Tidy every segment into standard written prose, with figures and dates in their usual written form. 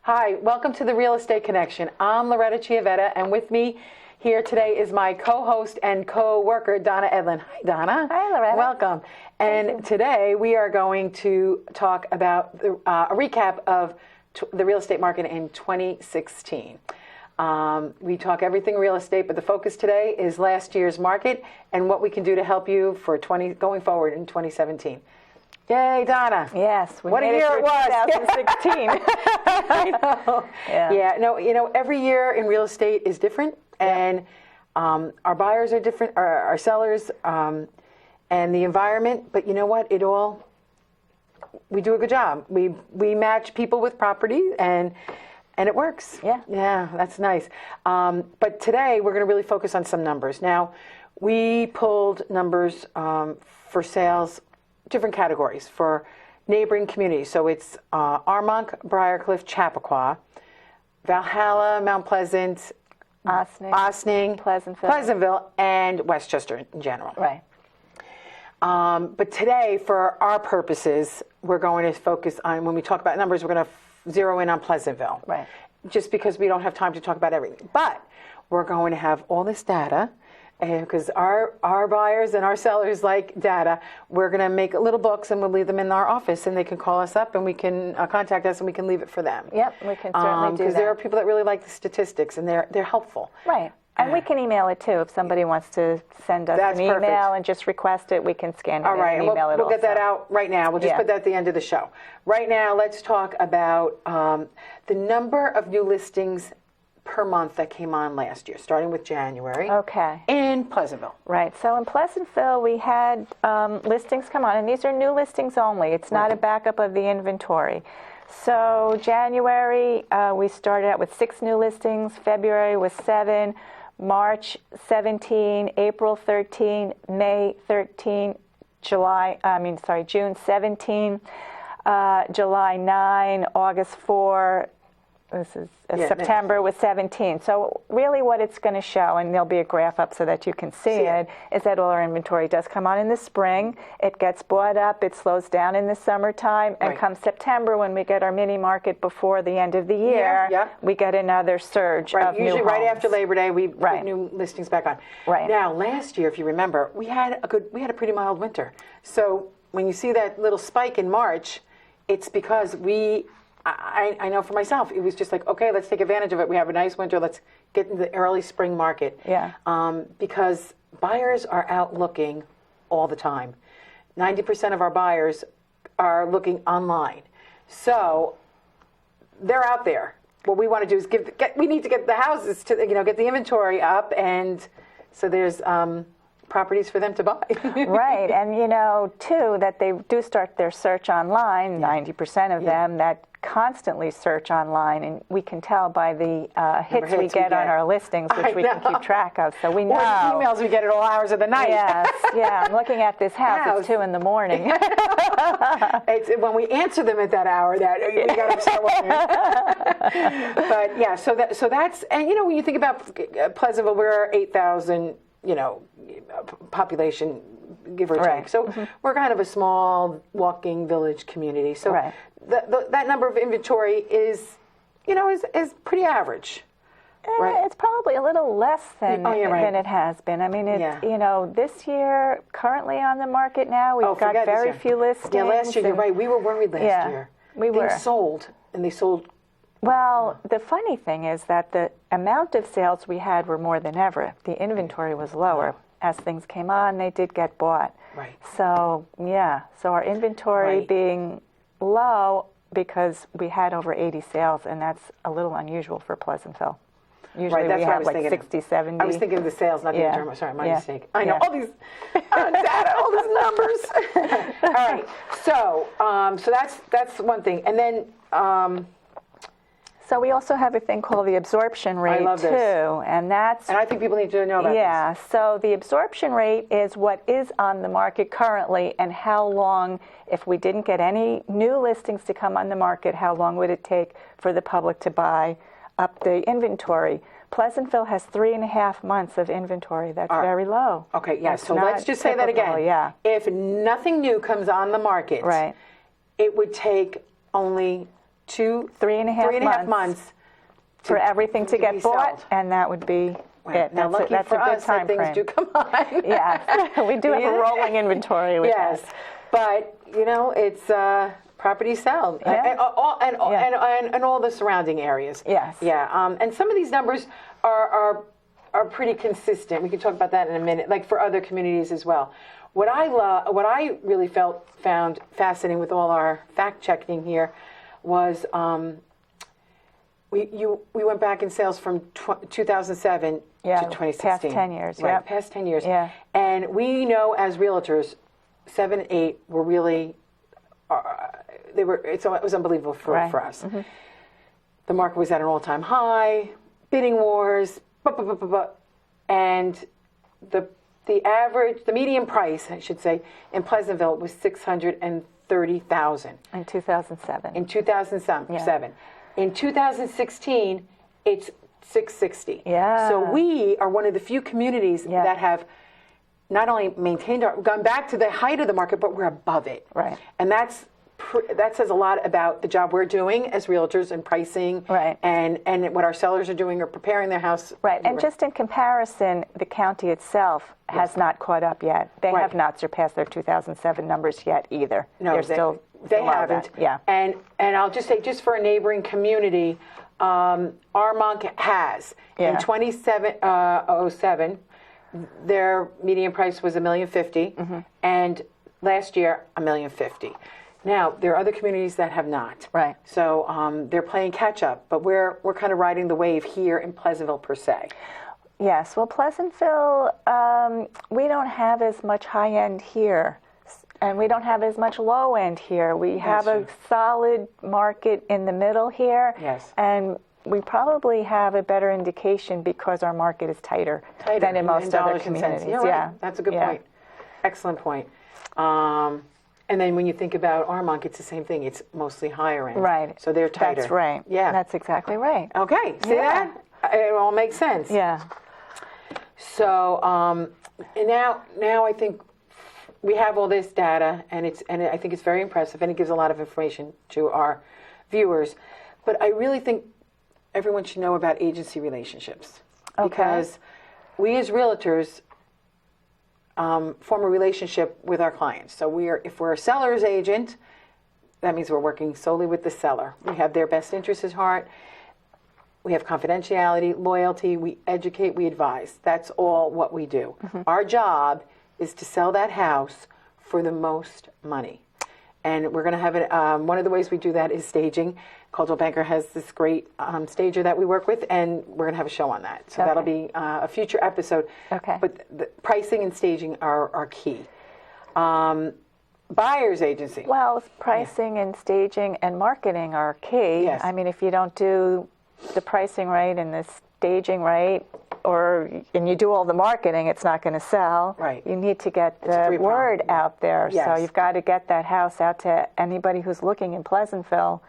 Hi, welcome to the Real Estate Connection. I'm Loretta Chiavetta, and with me here today is my co-host and co-worker, Edlund. Hi, Donna. Hi, Loretta. Welcome. And today we are going to talk about a recap of the real estate market in 2016. We talk everything real estate, but the focus today is last year's market and what we can do to help you for going forward in 2017. Yay, Donna. Yes. What a year it was. 2016. I know. Yeah. No, every year in real estate is different, and our buyers are different, our sellers, and the environment. But you know what? We do a good job. We match people with property, and it works. Yeah. Yeah, that's nice. But today we're going to really focus on some numbers. Now, we pulled numbers for sales, different categories for neighboring communities. So it's Armonk, Briarcliff, Chappaqua, Valhalla, Mount Pleasant, Ossining, Pleasantville, and Westchester in general. Right. But today, for our purposes, we're going to focus on, when we talk about numbers, we're going to zero in on Pleasantville. Right. Just because we don't have time to talk about everything. But we're going to have all this data, because our buyers and our sellers like data. We're going to make little books and we'll leave them in our office, and they can call us up and we can contact us and we can leave it for them. Yep, we can certainly do that. Because there are people that really like the statistics and they're helpful. Right. And we can email it too. If somebody wants to send us an email perfect. And just request it, we can scan it All right, and email it. We'll get that out right now. We'll just put that at the end of the show. Right now, let's talk about the number of new listings per month that came on last year, starting with January. Okay. In Pleasantville. Right. So in Pleasantville, we had listings come on, and these are new listings only. It's not a backup of the inventory. So January, we started out with 6 new listings. February was 7. March 17, April 13, May 13, June 17, July 9, August 4. This is September with 17. So really what it's going to show, and there'll be a graph up so that you can see it, is that all our inventory does come on in the spring. It gets bought up. It slows down in the summertime. And come September, when we get our mini market before the end of the year, we get another surge of new homes. Usually right after Labor Day, we put new listings back on. Right. Now, last year, if you remember, we had a pretty mild winter. So when you see that little spike in March, it's because I know for myself, it was just like, okay, let's take advantage of it. We have a nice winter. Let's get into the early spring market. Yeah. Because buyers are out looking all the time. 90% of our buyers are looking online. So they're out there. What we want to do is we need to get the houses to, get the inventory up, and so there's properties for them to buy. Right. And too, that they do start their search online, 90% of them that constantly search online, and we can tell by the hits we get on our listings, which we can keep track of, so we know. Or the emails we get at all hours of the night. Yes, I'm looking at this house. It's 2 in the morning. It's when we answer them at that hour that we got to start working. But yeah, so that's, and when you think about Pleasantville, we're 8,000, population, give or take. So we're kind of a small walking village community. So that number of inventory is pretty average. Right? It's probably a little less than it has been. I mean, this year, currently on the market now, we've got very few listings. Yeah, last year, you're right. We were worried last year. We were. Things sold, and they sold. Well, the funny thing is that the amount of sales we had were more than ever. The inventory was lower. As things came on, they did get bought. Right. So, so our inventory being low because we had over 80 sales, and that's a little unusual for Pleasantville. Usually we have like 60, 70. I was thinking of the sales, not the inventory. Sorry, my mistake. I know all these data, all these numbers. All right. So that's one thing. And then so we also have a thing called the absorption rate, I love this. too, and I think people need to know about this. So the absorption rate is what is on the market currently, and how long, if we didn't get any new listings to come on the market, how long would it take for the public to buy up the inventory? Pleasantville has 3.5 months of inventory. That's very low. Okay, so let's just say that again. If nothing new comes on the market, it would take only 3.5 months for everything to get be bought, sold. and that would be it. Now, lucky That's for a good us that time things frame. do come on. Yes, we do have a rolling inventory. With Yes, us. but it's property sell Yeah. and all the surrounding areas. Yes. Yeah, and some of these numbers are pretty consistent. We can talk about that in a minute, like for other communities as well. What I really found fascinating with all our fact checking here was we went back in sales from 2007 to 2016. Past 10 years. Right, Yep. past 10 years. Yeah. And we know as realtors, 7 and 8 were really it was unbelievable for us. Mm-hmm. The market was at an all-time high, bidding wars, and the median price, I should say, in Pleasantville was $630,000 In 2007. in 2007. Yeah. In 2016, it's $660,000. Yeah. So we are one of the few communities Yeah. that have not only gone back to the height of the market, but we're above it. Right. And that says a lot about the job we're doing as realtors and pricing, Right. and what our sellers are doing or preparing their house. Right, and just in comparison, the county itself has not caught up yet. They Right. have not surpassed their 2007 numbers yet either. No, They're still they below haven't. that. Yeah. And I'll just say, just for a neighboring community, Armonk has Yeah. in 2007, their median price was $1,050,000, and last year $1,050,000. Now there are other communities that have not. Right. So they're playing catch up, but we're kind of riding the wave here in Pleasantville per se. Yes, well, Pleasantville, we don't have as much high end here, and we don't have as much low end here. We have a solid market in the middle here. Yes. And we probably have a better indication because our market is tighter than in most other dollars and cents. communities. Yeah, right. That's a good point. Excellent point. And then when you think about Armonk, it's the same thing. It's mostly higher end. Right. So they're tighter. That's right. Yeah. That's exactly right. Okay. See Yeah. that? It all makes sense. Yeah. So and now I think we have all this data, and I think it's very impressive, and it gives a lot of information to our viewers. But I really think everyone should know about agency relationships, because we as realtors form a relationship with our clients. So if we're a seller's agent, that means we're working solely with the seller. We have their best interests at heart. We have confidentiality, loyalty, we educate, we advise. That's all what we do. Our job is to sell that house for the most money. And we're going to have it, one of the ways we do that is staging. Coldwell Banker has this great stager that we work with, and we're going to have a show on that. So that'll be a future episode. Okay. But the pricing and staging are key. Buyer's agency. Well, pricing and staging and marketing are key. Yes. I mean, if you don't do the pricing right and the staging right, and you do all the marketing, it's not going to sell. Right. You need to get the word out there. Yes. So you've got to get that house out to anybody who's looking in Pleasantville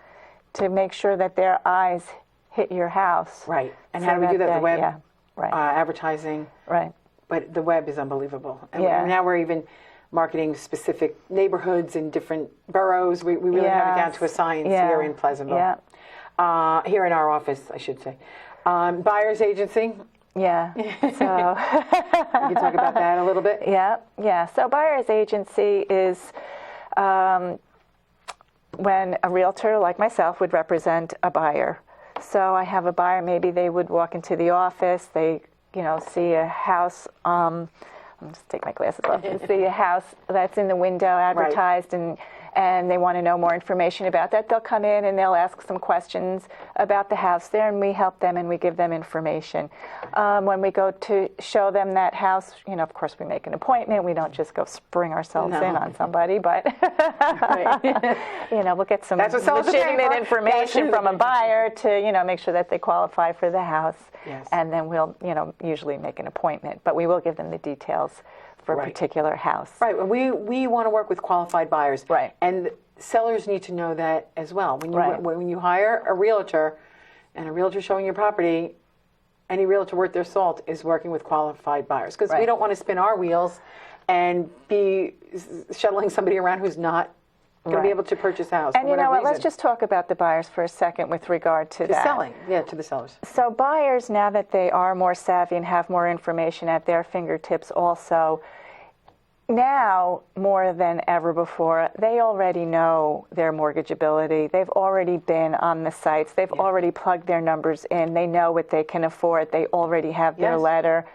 to make sure that their eyes hit your house. Right. And So how do we do that? The web, yeah. Right. advertising. Right. But the web is unbelievable. And Yeah. now we're even marketing specific neighborhoods in different boroughs. We really have it down to a science here in Pleasantville. Yeah. Here in our office, I should say. Buyer's agency. Yeah. So You can talk about that a little bit. Yeah. So buyer's agency is when a realtor like myself would represent a buyer. So I have a buyer, maybe they would walk into the office, they, see a house, I'm just take my glasses off, and see a house that's in the window advertised, and they want to know more information about that. They'll come in and they'll ask some questions about the house there, and we help them and we give them information. When we go to show them that house, of course we make an appointment. We don't just go spring ourselves in on somebody, but we'll get some legitimate information from a buyer to make sure that they qualify for the house. Yes. And then we'll usually make an appointment, but we will give them the details for a particular house. Right. We want to work with qualified buyers. Right. And sellers need to know that as well. When you hire a realtor, and a realtor showing your property, any realtor worth their salt is working with qualified buyers, because we don't want to spin our wheels and be shuttling somebody around who's not going to be able to purchase a house. And you know what, let's just talk about the buyers for a second with regard to that. Selling, to the sellers. So buyers, now that they are more savvy and have more information at their fingertips also, now more than ever before, they already know their mortgageability. They've already been on the sites. They've already plugged their numbers in. They know what they can afford. They already have their letter.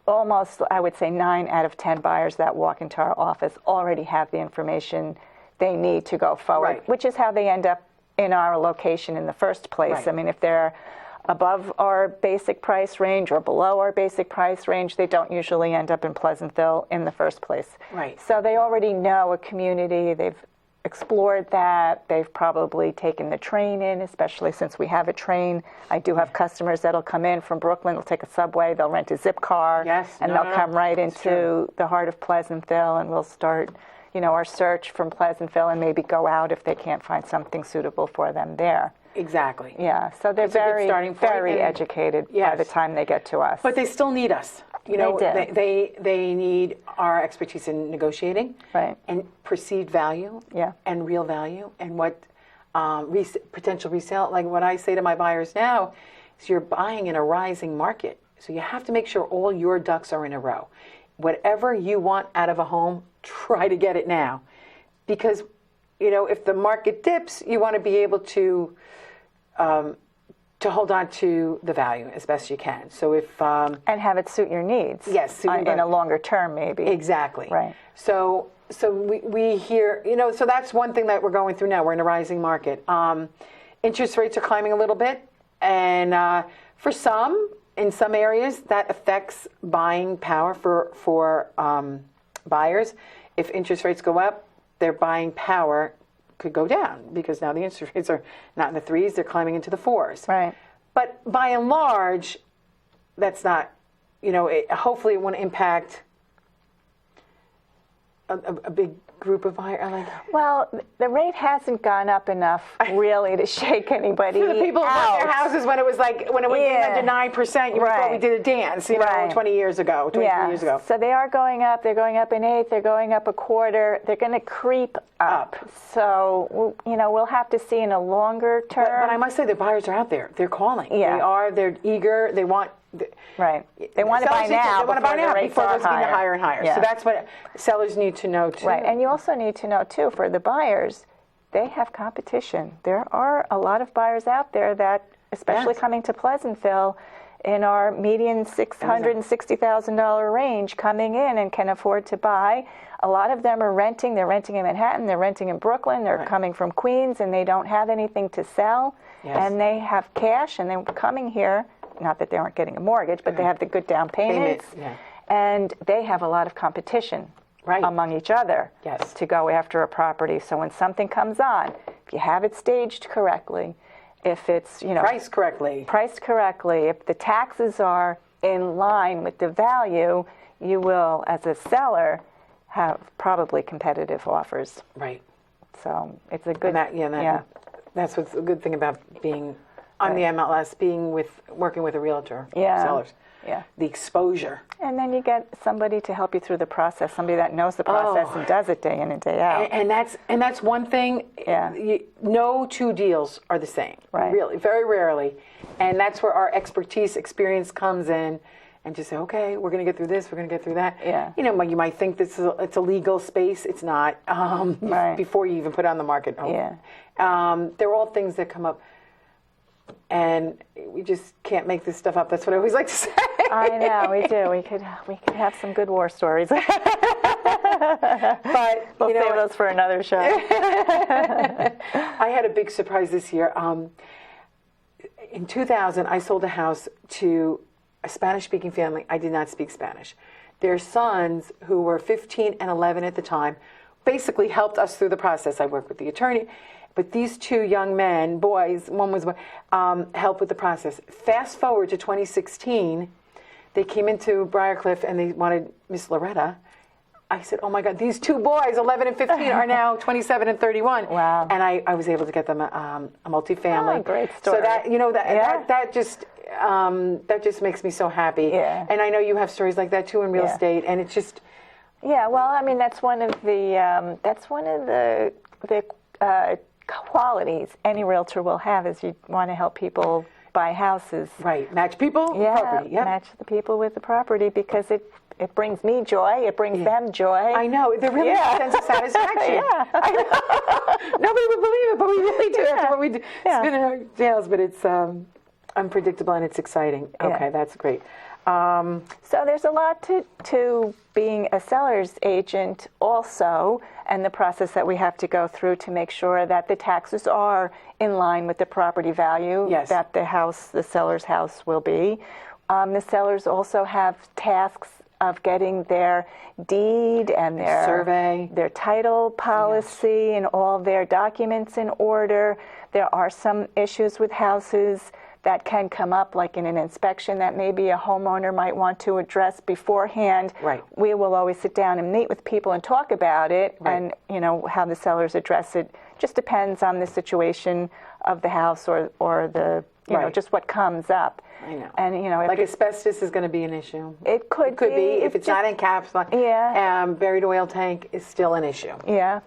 Almost, I would say 9 out of 10 buyers that walk into our office already have the information they need to go forward, which is how they end up in our location in the first place. I mean, if they're above our basic price range or below our basic price range, they don't usually end up in Pleasantville in the first place. So they already know a community. They've explored that. They've probably taken the train in, especially since we have a train. I do have customers that'll come in from Brooklyn. They'll take a subway. They'll rent a zip car. And they'll come right into the heart of Pleasantville, and we'll start our search from Pleasantville and maybe go out if they can't find something suitable for them there. Exactly. Yeah, so they're very educated by the time they get to us. But they still need us. They need our expertise in negotiating and perceived value and real value and what potential resale. Like what I say to my buyers now is you're buying in a rising market. So you have to make sure all your ducks are in a row. Whatever you want out of a home, try to get it now. Because, if the market dips, you want to be able to hold on to the value as best you can. So if and have it suit your needs. Yes, in a longer term, maybe. Exactly. Right. So we hear, so that's one thing that we're going through now. We're in a rising market. Interest rates are climbing a little bit, and for some, in some areas, that affects buying power for buyers. If interest rates go up, their buying power could go down because now the interest rates are not in the 3s, they're climbing into the 4s. Right. But by and large, that's not, hopefully it won't impact a big group of buyers. Well, the rate hasn't gone up enough really to shake anybody for the people who bought their houses when it was when it went under 9%, you thought we did a dance, 20 years ago, 23 years ago. So they are going up. They're going up an eighth. They're going up a quarter. They're going to creep up. So, we'll have to see in a longer term. But I must say the buyers are out there. They're calling. They're eager. They want. They want to buy now. They want to buy now before it goes higher and higher. So that's what sellers need to know too. Right, and you also need to know too, for the buyers, they have competition. There are a lot of buyers out there that, especially coming to Pleasantville, in our median $660,000 range, coming in and can afford to buy. A lot of them are renting. They're renting in Manhattan. They're renting in Brooklyn. They're coming from Queens, and they don't have anything to sell. And they have cash, and they're coming here. Not that they aren't getting a mortgage, but they have the good down payments. And they have a lot of competition among each other to go after a property. So when something comes on, if you have it staged correctly, if it's, priced correctly, if the taxes are in line with the value, you will, as a seller, have probably competitive offers. Right. So it's a good... That's what's a good thing about being on the MLS, working with a realtor, sellers. The exposure. And then you get somebody to help you through the process, somebody that knows the process and does it day in and day out. And that's one thing. No two deals are the same. Really, very rarely. And that's where our experience comes in, and just say, okay, we're going to get through this, we're going to get through that. You might think it's a legal space. It's not. Before you even put it on the market. They're all things that come up. And we just can't make this stuff up. That's what I always like to say. I know, we do. We could have some good war stories. But we'll save those for another show. I had a big surprise this year. In 2000, I sold a house to a Spanish-speaking family. I did not speak Spanish. Their sons, who were 15 and 11 at the time, basically helped us through the process. I worked with the attorney. But these two young men, boys, one was helped with the process. Fast forward to 2016, they came into Briarcliff and they wanted Miss Loretta. I said, oh my God, these two boys, 11 and 15, are now 27 and 31. Wow. And I was able to get them a multifamily. Oh, great story. So that that just makes me so happy. And I know you have stories like that too in real estate, and it's just... Yeah, well, I mean, that's one of the qualities any realtor will have is you want to help people buy houses. Right. Match people, property. Yep. Match the people with the property, because it brings me joy. It brings them joy. I know. There really is a sense of satisfaction. Nobody would believe it, but we really do after what we do. Spin in our tails, but it's unpredictable and it's exciting. Okay, that's great. So there's a lot to being a seller's agent also, and the process that we have to go through to make sure that the taxes are in line with the property value that the seller's house will be. The sellers also have tasks of getting their deed and their survey, their title policy, and all their documents in order. There are some issues with houses that can come up, like in an inspection, that maybe a homeowner might want to address beforehand. Right. We will always sit down and meet with people and talk about it, and how the sellers address it. Just depends on the situation of the house or the just what comes up. I know. And like asbestos is going to be an issue. It could be if it's not encapsulated. Buried oil tank is still an issue. Yeah.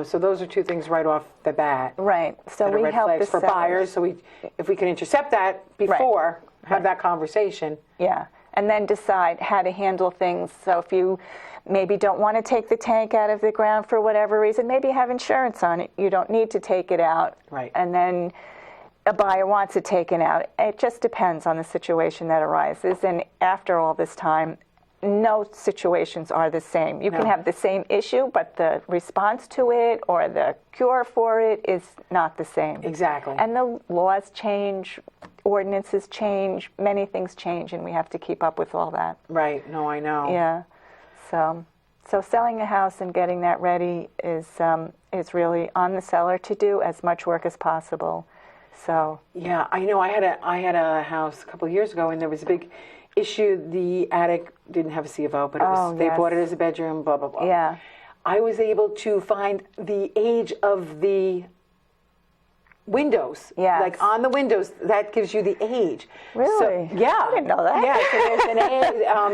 So those are two things right off the bat. Right. So we red help flags the for sellers. buyers. So if we can intercept that before, have that conversation. Yeah. And then decide how to handle things. So if you maybe don't want to take the tank out of the ground for whatever reason, maybe you have insurance on it. You don't need to take it out. Right. And then a buyer wants it taken out. It just depends on the situation that arises. And after all this time, no situations are the same. You can have the same issue, but the response to it or the cure for it is not the same. Exactly. And the laws change, ordinances change, many things change, and we have to keep up with all that. Right. No, I know. Yeah. So selling a house and getting that ready is really on the seller to do as much work as possible. So. Yeah, I know. I had a house a couple of years ago, and there was a big issue. The attic didn't have a C of O, but they bought it as a bedroom, blah, blah, blah. Yeah. I was able to find the age of the windows. Yes. Like on the windows, that gives you the age. Really? So, yeah. I didn't know that. Yeah, so there's an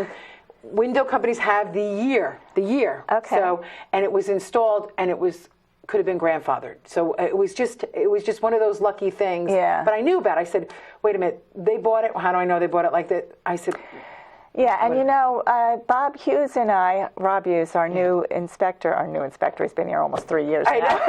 age. Window companies have the year. Okay. So, and it was installed, and could have been grandfathered. So it was just one of those lucky things. Yeah. But I knew about it. I said, wait a minute, they bought it. How do I know they bought it like that? I said. Yeah, and Bob Hughes and Rob Hughes, our new inspector, he's been here almost 3 years now. I know.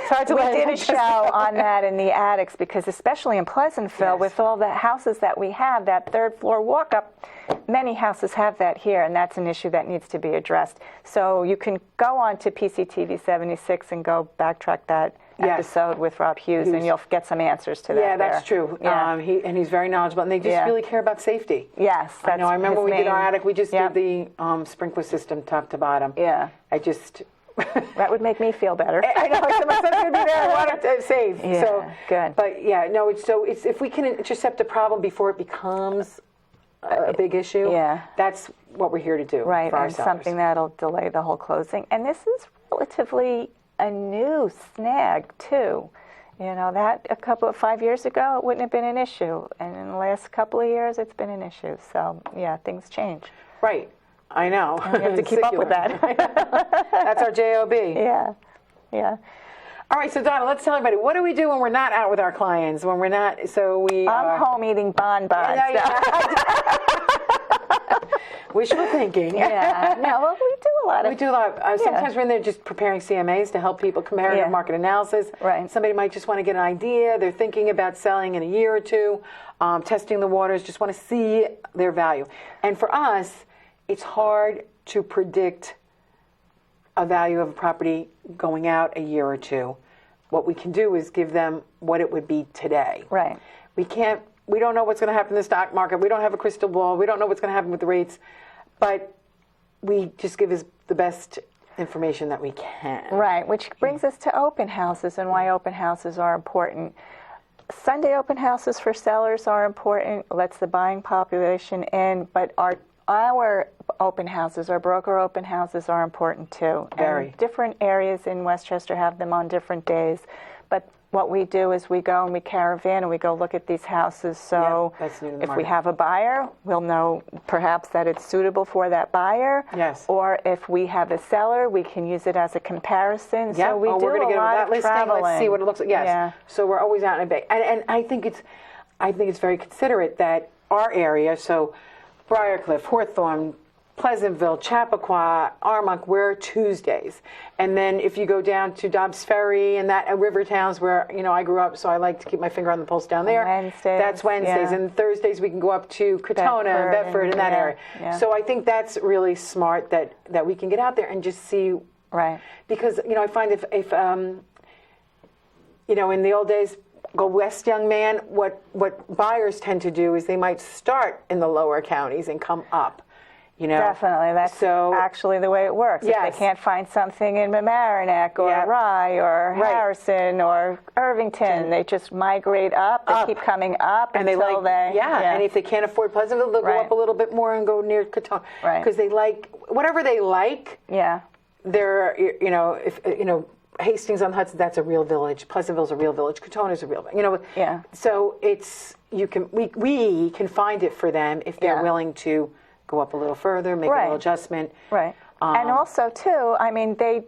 It's hard to we did a show on that in the attics, because especially in Pleasantville, with all the houses that we have, that third floor walk-up, many houses have that here, and that's an issue that needs to be addressed. So you can go on to PCTV 76 and go backtrack that episode with Rob Hughes, and you'll get some answers to that. Yeah, that's true. Yeah. He's very knowledgeable, and they just really care about safety. Yes, that's I know. I remember when we did our attic, we just Yeah. did the sprinkler system top to bottom. Yeah. That would make me feel better. I know. So my son's going to be there. I want to save. Yeah, so good. But yeah, no. It's if we can intercept a problem before it becomes a big issue. Yeah. That's what we're here to do. Right, for our and sellers. something that'll delay the whole closing. And this is relatively a new snag too. That 5 years ago, it wouldn't have been an issue. And in the last couple of years, it's been an issue. So, yeah, things change. Right. I know. And we have to keep up with that. That's our JOB. Yeah. All right, so Donna, let's tell everybody, what do we do when we're not out with our clients? When we're not, I'm home eating bonbons. Wishful thinking. Yeah. No, well, we do a lot. We do a lot. Sometimes we're in there just preparing CMAs to help people, comparative market analysis. Right. Somebody might just want to get an idea. They're thinking about selling in a year or two, testing the waters, just want to see their value. And for us, it's hard to predict a value of a property going out a year or two. What we can do is give them what it would be today. Right. We don't know what's going to happen in the stock market. We don't have a crystal ball. We don't know what's going to happen with the rates. But we just give us the best information that we can. Right, which brings us to open houses and why open houses are important. Sunday open houses for sellers are important, lets the buying population in, but our open houses, our broker open houses are important too. Very. And different areas in Westchester have them on different days. But what we do is we go and we caravan and we go look at these houses. So Yeah, that's new to the if we market. have a buyer, we'll know perhaps that it's suitable for that buyer. Yes. Or if we have a seller, we can use it as a comparison. Yeah, So we oh, do we're gonna a get lot that of listing. traveling. Let's see what it looks like. Yes. Yeah. So we're always out and about, and I think it's very considerate that our area, so Briarcliff, Hawthorne, Pleasantville, Chappaqua, Armonk, we're Tuesdays. And then if you go down to Dobbs Ferry and that river towns where, I grew up, so I like to keep my finger on the pulse down there. Wednesdays, That's Wednesdays. yeah. And Thursdays we can go up to Crotona and Bedford and that yeah, area. yeah. So I think that's really smart that we can get out there and just see. Right. Because, I find if in the old days, go west, young man, what buyers tend to do is they might start in the lower counties and come up. Definitely. That's actually the way it works. Yes. If they can't find something in Mamaroneck or Yeah. Rye or Right. Harrison or Irvington, they just migrate up. They keep coming up And they until like, and if they can't afford Pleasantville, they'll go Right. up a little bit more and go near Crotona. Right. Because they like, whatever they like, yeah. they're, Hastings on Hudson, that's a real village. Pleasantville's a real village. Crotona's a real, Yeah. So we can find it for them if they're Yeah. willing to go up a little further, make a Right. little adjustment. Right. And also, too,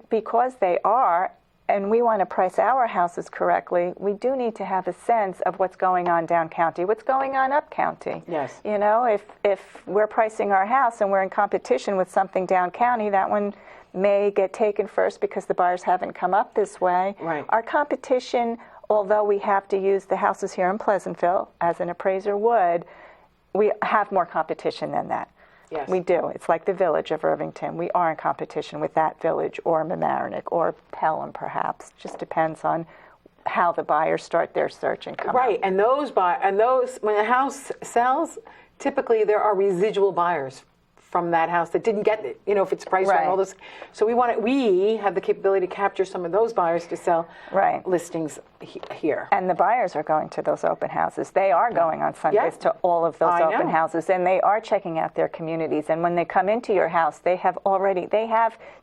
because they are, and we want to price our houses correctly, we do need to have a sense of what's going on down county, what's going on up county. Yes. If we're pricing our house and we're in competition with something down county, that one may get taken first because the buyers haven't come up this way. Right. Our competition, although we have to use the houses here in Pleasantville, as an appraiser would, we have more competition than that. Yes. We do. It's like the village of Irvington. We are in competition with that village or Mamaroneck or Pelham, perhaps. Just depends on how the buyers start their search and come Right, up. and those when a house sells, typically there are residual buyers from that house that didn't get it. If it's priced right, Right. all this. So we have the capability to capture some of those buyers to sell Right. listings here. And the buyers are going to those open houses. They are going on Sundays Yeah. to all of those I open know. houses, and they are checking out their communities. And when they come into your house, they have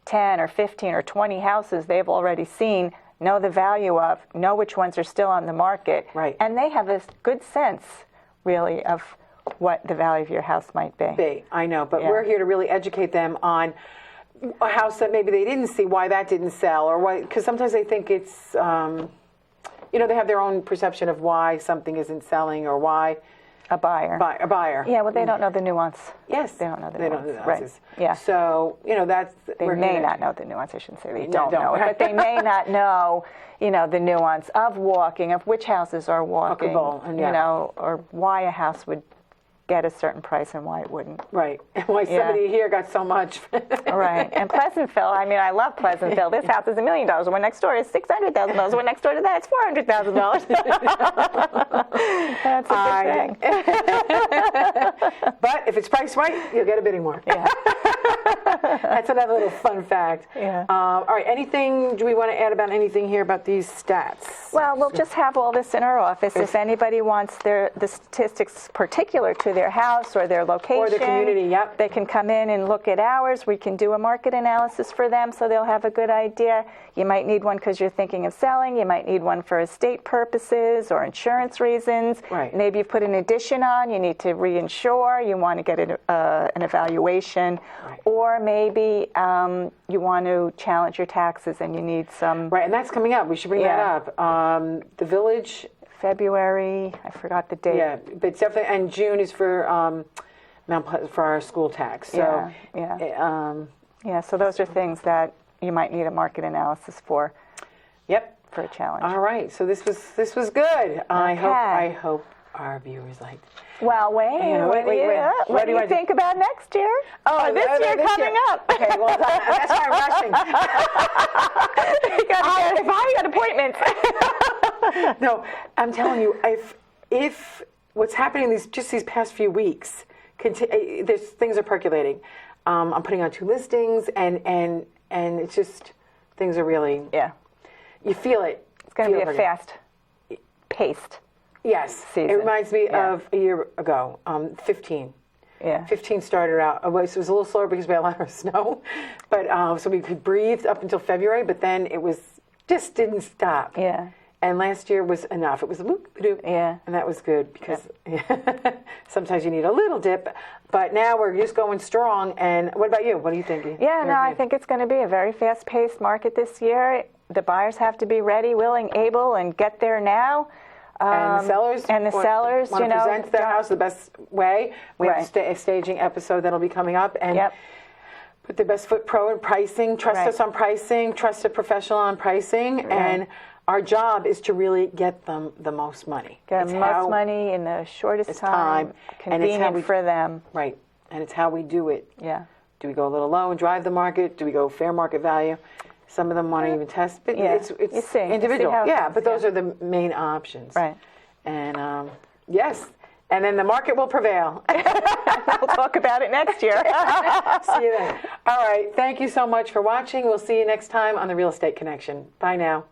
10 or 15 or 20 houses they've already seen, know the value of, know which ones are still on the market. Right. And they have a good sense, really, of what the value of your house might be. I know, but Yeah. we're here to really educate them on a house that maybe they didn't see, why that didn't sell, or why, because sometimes they think it's, they have their own perception of why something isn't selling or why A buyer. a buyer. Yeah, well, they don't know the nuance. Yes. They don't know the They nuance. don't know the Right. nuances. Yeah. So, that's... They we're may here to- not know the nuance. I shouldn't say they No, don't know it, don't. but they may not know, the nuance of walking, of which houses are walking, Walkable, and yeah. or why a house would get a certain price and why it wouldn't. Right. And why somebody here got so much. Right. And Pleasantville, I love Pleasantville. This house is $1 million. The one next door is $600,000. The one next door to that is $400,000. That's a good thing. But if it's priced right, you'll get a bidding war. Yeah. That's another little fun fact. Yeah. All right. Do we want to add about anything here about these stats? Well, we'll just have all this in our office. If anybody wants the statistics particular to their house or their location, Or the community, yep. they can come in and look at ours. We can do a market analysis for them so they'll have a good idea. You might need one because you're thinking of selling. You might need one for estate purposes or insurance reasons. Right. Maybe you've put an addition on. You need to reinsure. You want to get an evaluation. Right. Or maybe you want to challenge your taxes and you need some... Right, and that's coming up. We should bring Yeah. that up. The village, February, I forgot the date. yeah, but it's definitely, and June is for Mount Pleasant, for our school tax. So, Yeah, so those are things that you might need a market analysis for yep. a challenge. All right. So this was good. I Okay. hope our viewers liked. Well, Wait, what what do do I you do? think about next year? Oh, Or this year coming up? Okay, well, that's why I'm rushing. If I got appointments. No, I'm telling you, if what's happening these past few weeks, things are percolating. I'm putting on 2 listings, and it's just things are really. Yeah, You feel it. it's going to be a fast-paced. Yes, season. it reminds me Yeah. of a year ago. 15. Yeah. 15 started out. It was a little slower because we had a lot of snow, but so we could breathe up until February. But then it just didn't stop. Yeah. And last year was enough. It was a whoop-a-doop. Yeah. And that was good because sometimes you need a little dip. But now we're just going strong. And what about you? What are you thinking? Yeah, no, I think it's going to be a very fast-paced market this year. The buyers have to be ready, willing, able, and get there now. And the sellers? And the sellers, want to present their house the best way. We have a staging episode that'll be coming up. And put their best foot pro in pricing. Trust us on pricing. Trust a professional on pricing. And our job is to really get them the most money. Get the most money in the shortest time. Convenient for them. Right. And it's how we do it. Yeah. Do we go a little low and drive the market? Do we go fair market value? Some of them want to even test. But it's individual. But those are the main options. Right. And yes. And then the market will prevail. We'll talk about it next year. See you then. All right. Thank you so much for watching. We'll see you next time on The Real Estate Connection. Bye now.